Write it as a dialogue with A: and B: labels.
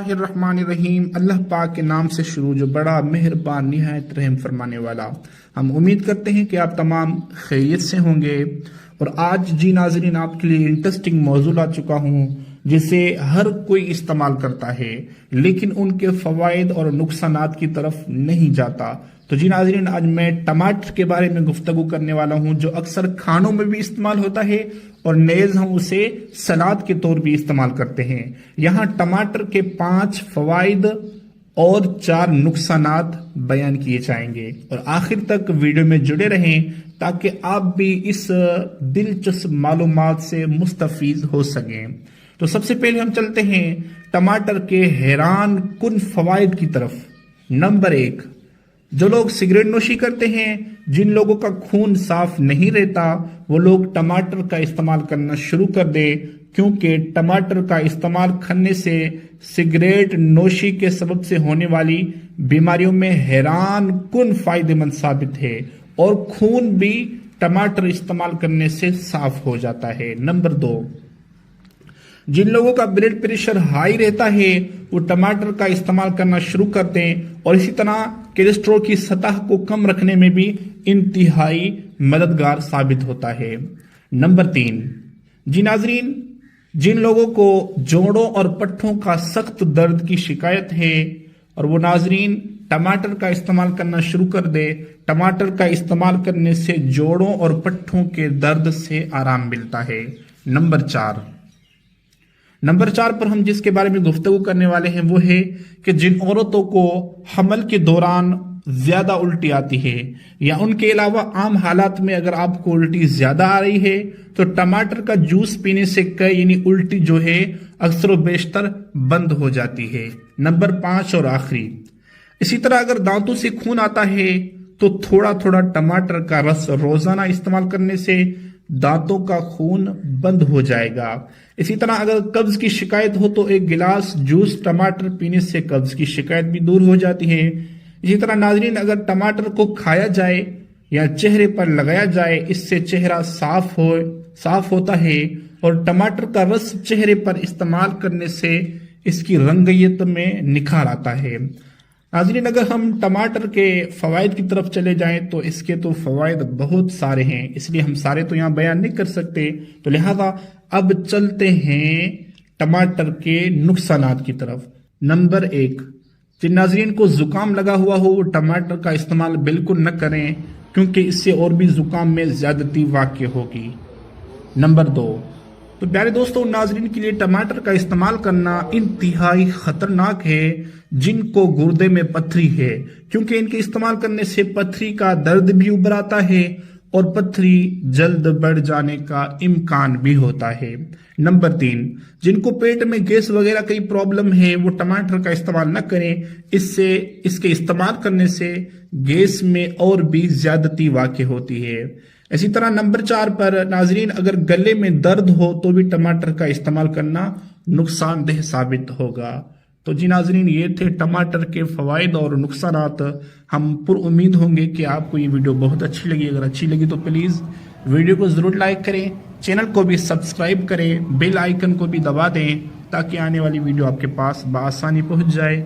A: बिस्मिल्लाहिर्रहमानिर्रहीम। अल्लाह पाक के नाम से शुरू जो बड़ा मेहरबान निहायत रहम फरमाने वाला। हम उम्मीद करते हैं कि आप तमाम खैरियत से होंगे। और आज जी नाज़रीन आपके लिए इंटरेस्टिंग मौजू ला चुका हूँ जिसे हर कोई इस्तेमाल करता है लेकिन उनके फ़वाइद और नुकसानात की तरफ नहीं जाता। तो जी नाज़रीन आज मैं टमाटर के बारे में गुफ्तगू करने वाला हूँ जो अक्सर खानों में भी इस्तेमाल होता है और नेज़ हम उसे सलाद के तौर भी इस्तेमाल करते हैं। यहाँ टमाटर के 5 फ़वाइद और 4 नुकसानात बयान किए जाएंगे और आखिर तक वीडियो में जुड़े रहें ताकि आप भी इस दिलचस्प मालूमात से मुस्तफीज हो सकें। तो सबसे पहले हम चलते हैं टमाटर के हैरान कुन फ़वाइद की तरफ। नंबर 1, जो लोग सिगरेट नोशी करते हैं, जिन लोगों का खून साफ नहीं रहता, वो लोग टमाटर का इस्तेमाल करना शुरू कर दे क्योंकि टमाटर का इस्तेमाल करने से सिगरेट नोशी के सबब से होने वाली बीमारियों में हैरान कुन फायदेमंद साबित है और खून भी टमाटर इस्तेमाल करने से साफ हो जाता है। नंबर 2, जिन लोगों का ब्लड प्रेशर हाई रहता है वो टमाटर का इस्तेमाल करना शुरू कर दें और इसी तरह कोलेस्ट्रॉल की सतह को कम रखने में भी इंतहाई मददगार साबित होता है। नंबर 3, जी नाजरीन जिन लोगों को जोड़ों और पट्ठों का सख्त दर्द की शिकायत है और वो नाजरीन टमाटर का इस्तेमाल करना शुरू कर दे, टमाटर का इस्तेमाल करने से जोड़ों और पट्ठों के दर्द से आराम मिलता है। नंबर 4 पर हम जिसके बारे में गुफ्तगू करने वाले हैं वो है कि जिन औरतों को हमल के दौरान ज्यादा उल्टी आती है या उनके अलावा आम हालात में अगर आपको उल्टी ज्यादा आ रही है तो टमाटर का जूस पीने से यानी उल्टी जो है अक्सर व बेशतर बंद हो जाती है। नंबर 5 और आखिरी, इसी तरह अगर दांतों से खून आता है तो थोड़ा थोड़ा टमाटर का रस रोजाना इस्तेमाल करने से दांतों का खून बंद हो जाएगा। इसी तरह अगर कब्ज की शिकायत हो तो एक गिलास जूस टमाटर पीने से कब्ज की शिकायत भी दूर हो जाती है। इसी तरह नाजरीन अगर टमाटर को खाया जाए या चेहरे पर लगाया जाए इससे चेहरा साफ होता है और टमाटर का रस चेहरे पर इस्तेमाल करने से इसकी रंगयत में निखार आता है। नाज़रीन अगर हम टमाटर के फ़वाइद की तरफ चले जाएं तो इसके तो फ़वाइद बहुत सारे हैं, इसलिए हम सारे तो यहाँ बयान नहीं कर सकते। तो लिहाजा अब चलते हैं टमाटर के नुकसानात की तरफ। नंबर 1, जिन नाज़रीन को ज़ुकाम लगा हुआ हो वो टमाटर का इस्तेमाल बिल्कुल न करें क्योंकि इससे और भी ज़ुकाम में ज़्यादती वाक़ होगी। नंबर 2, तो प्यारे दोस्तों नाजरीन के लिए टमाटर का इस्तेमाल करना इंतहाई खतरनाक है जिनको गुर्दे में पथरी है क्योंकि इनके इस्तेमाल करने से पथरी का दर्द भी उभर आता है और पथरी जल्द बढ़ जाने का इम्कान भी होता है। नंबर 3, जिनको पेट में गैस वगैरह की प्रॉब्लम है वो टमाटर का इस्तेमाल न करें, इसके इस्तेमाल करने से गैस में और भी ज्यादती वाक़ होती है। इसी तरह नंबर 4 पर नाजरीन अगर गले में दर्द हो तो भी टमाटर का इस्तेमाल करना नुकसानदेह साबित होगा। तो जी नाजरीन ये थे टमाटर के फ़वाइद और नुकसानात। हम पुरउम्मीद होंगे कि आपको ये वीडियो बहुत अच्छी लगी। अगर अच्छी लगी तो प्लीज़ वीडियो को ज़रूर लाइक करें, चैनल को भी सब्सक्राइब करें, बेल आइकन को भी दबा दें ताकि आने वाली वीडियो आपके पास बआसानी पहुँच जाए।